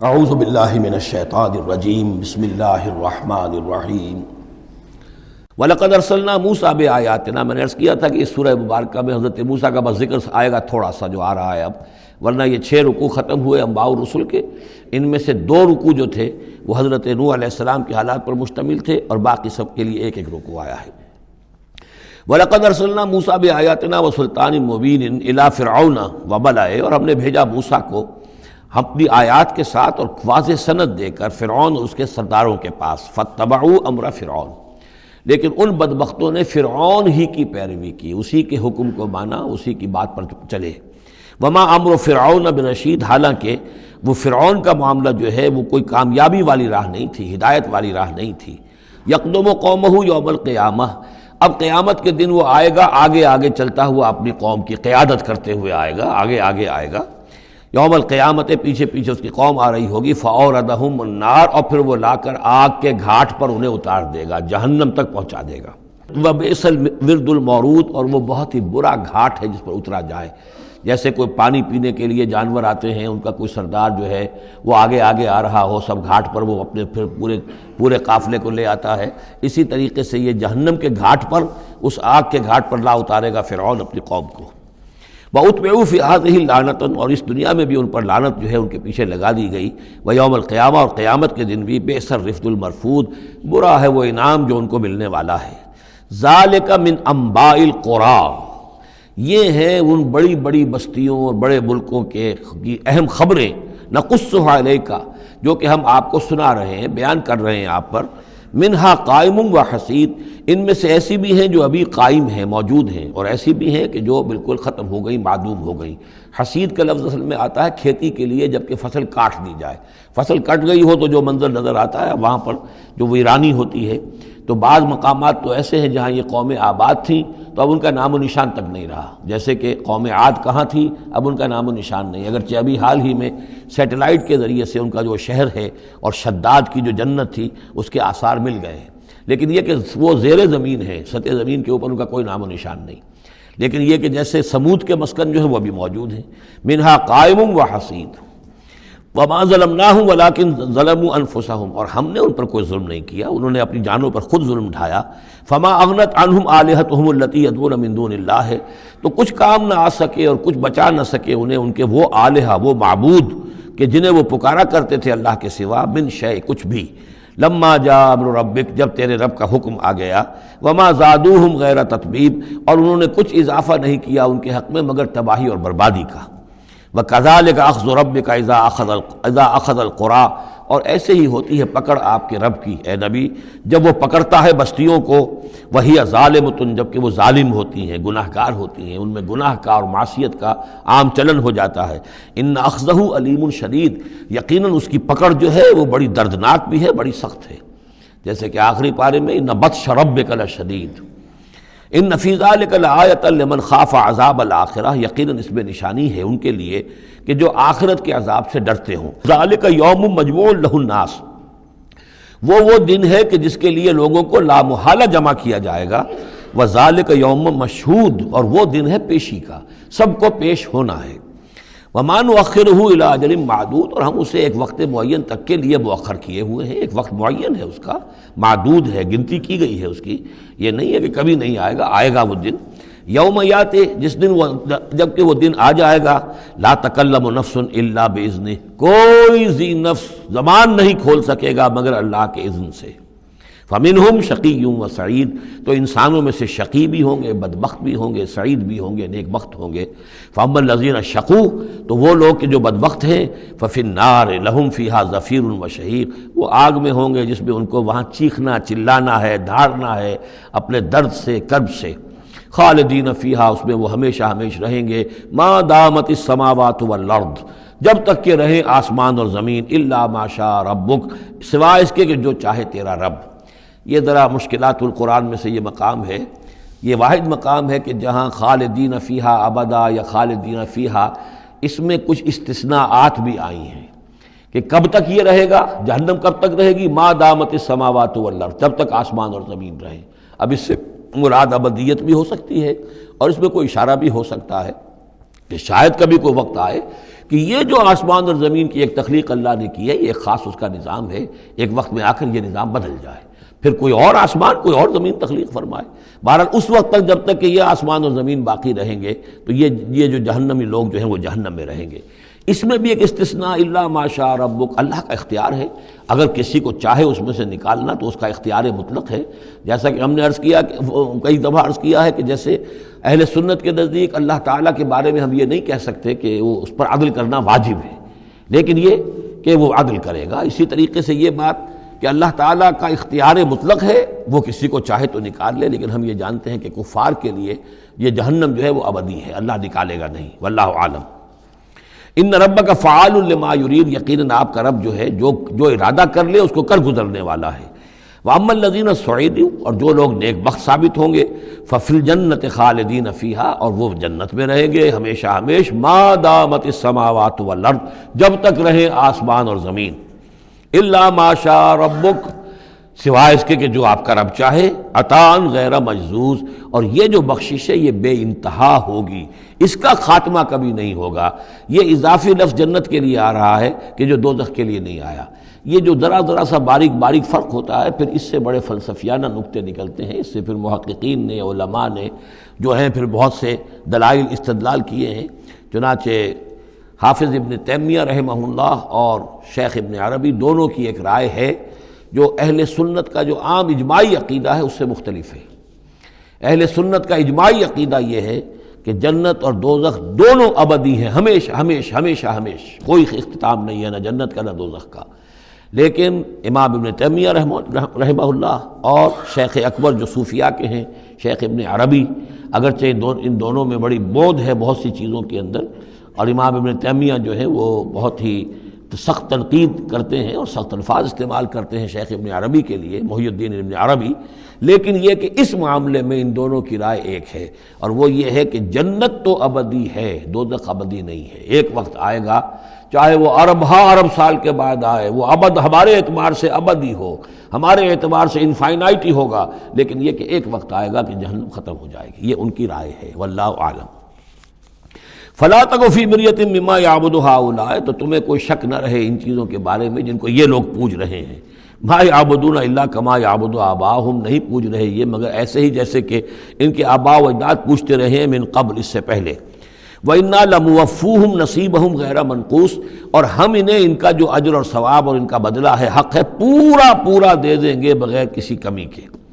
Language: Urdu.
اعوذ باللہ من الشیطان الرجیم بسم اللہ الرحمن الرحیم وَلَقَدْ أَرْسَلْنَا مُوسَىٰ بِآيَاتِنَا، میں نے عرض کیا تھا کہ اس سورہ مبارکہ میں حضرت موسیٰ کا بس ذکر آئے گا تھوڑا سا جو آ رہا ہے اب، ورنہ یہ 6 رکوع ختم ہوئے انبیاء و رسل کے، ان میں سے 2 رکوع جو تھے وہ حضرت نوح علیہ السلام کے حالات پر مشتمل تھے اور باقی سب کے لیے ایک ایک رکوع آیا ہے۔ وَلَقَدْ أَرْسَلْنَا مُوسَىٰ بِآيَاتِنَا وَسُلْطَانٍ مُّبِينٍ إِلَىٰ فِرْعَوْنَ وَمَلَئِهِ، اور ہم نے بھیجا موسیٰ کو اپنی آیات کے ساتھ اور واضح سند دے کر فرعون اور اس کے سرداروں کے پاس، فَاتَّبَعُوا أَمْرَ فِرْعَوْنَ، لیکن ان بدبختوں نے فرعون ہی کی پیروی کی، اسی کے حکم کو مانا، اسی کی بات پر چلے۔ وَمَا أَمْرُ فِرْعَوْنَ بِرَشِيدٍ، حالانکہ وہ فرعون کا معاملہ جو ہے وہ کوئی کامیابی والی راہ نہیں تھی، ہدایت والی راہ نہیں تھی۔ يَقْدُمُ قَوْمَهُ يَوْمَ الْقِيَامَةِ، اب قیامت کے دن وہ آئے گا آگے آگے چلتا ہوا، اپنی قوم کی قیادت کرتے ہوئے آئے گا، آگے آگے آئے گا۔ یوم القیامت، پیچھے پیچھے اس کی قوم آ رہی ہوگی، فَأَوْرَدَهُمُ النَّارَ، اور پھر وہ لا کر آگ کے گھاٹ پر انہیں اتار دے گا، جہنم تک پہنچا دے گا۔ وَبِئْسَ الْوِرْدُ الْمَوْرُودُ، اور وہ بہت ہی برا گھاٹ ہے جس پر اترا جائے۔ جیسے کوئی پانی پینے کے لیے جانور آتے ہیں، ان کا کوئی سردار جو ہے وہ آگے آگے آ رہا ہو، سب گھاٹ پر وہ اپنے پھر پورے قافلے کو لے آتا ہے، اسی طریقے سے یہ جہنم کے گھاٹ پر، اس آگ کے گھاٹ پر لا اتارے گا فرعون اپنی قوم کو۔ وَأُتْبِعُوا فِي هَٰذِهِ لَعْنَةٌ، اور اس دنیا میں بھی ان پر لعنت جو ہے ان کے پیچھے لگا دی گئی۔ وَيَوْمَ الْقِيَامَةِ، اور قیامت کے دن بھی، بِئْسَ الرِّفْدُ الْمَرْفُودُ، برا ہے وہ انعام جو ان کو ملنے والا ہے۔ ذَلِكَ مِنْ أَنْبَاءِ الْقُرَىٰ، یہ ہیں ان بڑی بڑی بستیوں اور بڑے ملکوں کے اہم خبریں، نَقُصُّهَا عَلَيْكَ، جو کہ ہم آپ کو سنا رہے ہیں، بیان کر رہے ہیں آپ پر۔ منہا قائم و حسید، ان میں سے ایسی بھی ہیں جو ابھی قائم ہیں، موجود ہیں، اور ایسی بھی ہیں کہ جو بالکل ختم ہو گئی، معدوم ہو گئی۔ حسید کا لفظ اصل میں آتا ہے کھیتی کے لیے، جبکہ فصل کاٹ دی جائے، فصل کٹ گئی ہو تو جو منظر نظر آتا ہے وہاں پر جو ویرانی ہوتی ہے۔ تو بعض مقامات تو ایسے ہیں جہاں یہ قومیں آباد تھیں تو اب ان کا نام و نشان تک نہیں رہا، جیسے کہ قوم عاد کہاں تھی، اب ان کا نام و نشان نہیں، اگرچہ ابھی حال ہی میں سیٹلائٹ کے ذریعے سے ان کا جو شہر ہے اور شداد کی جو جنت تھی اس کے آثار مل گئے ہیں، لیکن یہ کہ وہ زیر زمین ہے، سطح زمین کے اوپر ان کا کوئی نام و نشان نہیں۔ لیکن یہ کہ جیسے سمود کے مسکن جو ہے وہ بھی موجود ہیں، منہا قائم و حسید۔ وَمَا ظَلَمْنَاهُمْ وَلَٰكِنْ ظَلَمُوا أَنفُسَهُمْ، اور ہم نے ان پر کوئی ظلم نہیں کیا، انہوں نے اپنی جانوں پر خود ظلم ڈھایا۔ فَمَا أَغْنَتْ عَنْهُمْ آلِهَتُهُمُ الَّتِي يَدْعُونَ مِن دُونِ اللَّهِ، تو کچھ کام نہ آ سکے اور کچھ بچا نہ سکے انہیں ان کے وہ آلہہ، وہ معبود کہ جنہیں وہ پکارا کرتے تھے اللہ کے سوا، من شیء، کچھ بھی۔ لما جاء امر ربک، جب تیرے رب کا حکم آ گیا۔ وما زادوہم غیر تتبیب، اور انہوں نے کچھ اضافہ نہیں کیا ان کے حق میں مگر تباہی اور بربادی کا۔ وَكَذَلِكَ أَخْذُ رَبِّكَ إِذَا أَخَذَ الْقُرَىٰ، اور ایسے ہی ہوتی ہے پکڑ آپ کے رب کی اے نبی جب وہ پکڑتا ہے بستیوں کو، وَهِيَ ظَالِمَةٌ، جبکہ وہ ظالم ہوتی ہیں، گناہ گار ہوتی ہیں، ان میں گناہ کا اور معصیت کا عام چلن ہو جاتا ہے۔ إِنَّ أَخْذَهُ أَلِيمٌ شَدِيدٌ، یقیناً اس کی پکڑ جو ہے وہ بڑی دردناک بھی ہے، بڑی سخت ہے، جیسے کہ آخری پارے میں إِنَّ بَطْشَ رَبِّكَ لَشَدِيدٌ ان فی ذلک لآیۃ لمن خاف عذاب الآخرہ، یقیناً اس میں نشانی ہے ان کے لیے کہ جو آخرت کے عذاب سے ڈرتے ہوں۔ ذالک یوم مجموع لہ الناس، وہ دن ہے کہ جس کے لیے لوگوں کو لامحالہ جمع کیا جائے گا۔ وذالک یوم مشہود، اور وہ دن ہے پیشی کا، سب کو پیش ہونا ہے۔ وما نؤخرہ الی اجل معدود، اور ہم اسے ایک وقت معین تک کے لیے مؤخر کیے ہوئے ہیں، ایک وقت معین ہے اس کا، معدود ہے، گنتی کی گئی ہے اس کی، یہ نہیں ہے کہ کبھی نہیں آئے گا، آئے گا وہ دن۔ یوم یاتی، جس دن وہ، جب کہ وہ دن آ جائے گا، لا تکلم نفس الا باذنہ، کوئی ذی نفس زبان نہیں کھول سکے گا مگر اللہ کے اذن سے۔ فمنہم شقی و سعید، تو انسانوں میں سے شقی بھی ہوں گے، بدبخت بھی ہوں گے، سعید بھی ہوں گے، نیک بخت ہوں گے۔ فاما الذین شقوا، تو وہ لوگ کہ جو بدبخت ہیں، ففی النار لہم فیہا زفیر و شہیق، وہ آگ میں ہوں گے جس میں ان کو وہاں چیخنا چلانا ہے، دھاڑنا ہے اپنے درد سے، کرب سے۔ خالدین فیہا، اس میں وہ ہمیشہ ہمیش رہیں گے۔ ما دامت السماوات والارض، جب تک کہ رہے آسمان اور زمین، الا ما شاء ربک، سوائے اس کے کہ جو چاہے تیرا رب۔ یہ ذرا مشکلات القرآن میں سے یہ مقام ہے، یہ واحد مقام ہے کہ جہاں خالدین فیہا ابدا یا خالدین فیہا، اس میں کچھ استثناءات بھی آئی ہیں کہ کب تک یہ رہے گا، جہنم کب تک رہے گی، ما دامت السماوات والارض، جب تک آسمان اور زمین رہے۔ اب اس سے مراد ابدیت بھی ہو سکتی ہے اور اس میں کوئی اشارہ بھی ہو سکتا ہے کہ شاید کبھی کوئی وقت آئے کہ یہ جو آسمان اور زمین کی ایک تخلیق اللہ نے کی ہے، یہ ایک خاص اس کا نظام ہے، ایک وقت میں آ کر یہ نظام بدل جائے، پھر کوئی اور آسمان کوئی اور زمین تخلیق فرمائے۔ بہرحال اس وقت تک جب تک کہ یہ آسمان اور زمین باقی رہیں گے تو یہ جو جہنمی لوگ جو ہیں وہ جہنم میں رہیں گے۔ اس میں بھی ایک استثناء، الا ما شاء ربک، اللہ کا اختیار ہے، اگر کسی کو چاہے اس میں سے نکالنا تو اس کا اختیار مطلق ہے۔ جیسا کہ ہم نے عرض کیا کئی دفعہ عرض کیا ہے کہ جیسے اہل سنت کے نزدیک اللہ تعالیٰ کے بارے میں ہم یہ نہیں کہہ سکتے کہ وہ اس پر عدل کرنا واجب ہے، لیکن یہ کہ وہ عدل کرے گا۔ اسی طریقے سے یہ بات کہ اللہ تعالیٰ کا اختیار مطلق ہے، وہ کسی کو چاہے تو نکال لے، لیکن ہم یہ جانتے ہیں کہ کفار کے لیے یہ جہنم جو ہے وہ ابدی ہے، اللہ نکالے گا نہیں، واللہ عالم۔ ان ربک فعال لما یرید، یقیناً آپ کا رب جو ہے جو ارادہ کر لے اس کو کر گزرنے والا ہے۔ واما الذین سعدوا، اور جو لوگ نیک بخت ثابت ہوں گے، ففی الجنۃ خالدین فیہا، اور وہ جنت میں رہیں گے ہمیشہ ہمیش، ما دامت السماوات والارض، جب تک رہیں آسمان اور زمین، الا ما شاء ربک، سوائے اس کے کہ جو آپ کا رب چاہے، عطاء غیر مجزوز، اور یہ جو بخشش ہے یہ بے انتہا ہوگی، اس کا خاتمہ کبھی نہیں ہوگا۔ یہ اضافی لفظ جنت کے لیے آ رہا ہے کہ جو دوزخ کے لیے نہیں آیا۔ یہ جو ذرا سا باریک فرق ہوتا ہے، پھر اس سے بڑے فلسفیانہ نکتے نکلتے ہیں، اس سے پھر محققین نے، علماء نے جو ہیں پھر بہت سے دلائل استدلال کیے ہیں۔ چنانچہ حافظ ابن تیمیہ رحمہ اللہ اور شیخ ابن عربی دونوں کی ایک رائے ہے جو اہل سنت کا جو عام اجماعی عقیدہ ہے اس سے مختلف ہے۔ اہل سنت کا اجماعی عقیدہ یہ ہے کہ جنت اور دوزخ دونوں ابدی ہیں، ہمیشہ ہمیشہ ہمیشہ ہمیشہ، کوئی اختتام نہیں ہے نہ جنت کا نہ دوزخ کا۔ لیکن امام ابن تیمیہ رحمہ اللہ اور شیخ اکبر جو صوفیاء کے ہیں، شیخ ابن عربی، اگرچہ ان دونوں میں بڑی بود ہے بہت سی چیزوں کے اندر، اور امام ابن تیمیہ جو ہے وہ بہت ہی سخت تنقید کرتے ہیں اور سخت الفاظ استعمال کرتے ہیں شیخ ابن عربی کے لیے، محی الدین ابن عربی، لیکن یہ کہ اس معاملے میں ان دونوں کی رائے ایک ہے، اور وہ یہ ہے کہ جنت تو ابدی ہے، دوزخ ابدی نہیں ہے۔ ایک وقت آئے گا، چاہے وہ ارب سال کے بعد آئے، وہ ابد ہمارے اعتبار سے ابدی ہو، ہمارے اعتبار سے انفائنائٹی ہوگا، لیکن یہ کہ ایک وقت آئے گا کہ جہنم ختم ہو جائے گی۔ یہ ان کی رائے ہے، واللہ اعلم۔ فلا تک فی مریۃ مما یعبد ہؤلاء، تو تمہیں کوئی شک نہ رہے ان چیزوں کے بارے میں جن کو یہ لوگ پوج رہے ہیں۔ ما یعبدون الا کما یعبد آباؤہم، نہیں پوج رہے یہ مگر ایسے ہی جیسے کہ ان کے آباء و اجداد پوجتے رہے ہیں من قبل، اس سے پہلے۔ وَإِنَّا لَمُوَفُّوهُمْ نَصِيبَهُمْ غَيْرَ مَنْقُوصٍ، اور ہم انہیں ان کا جو اجر اور ثواب اور ان کا بدلہ ہے، حق ہے، پورا دے دیں گے بغیر کسی کمی کے۔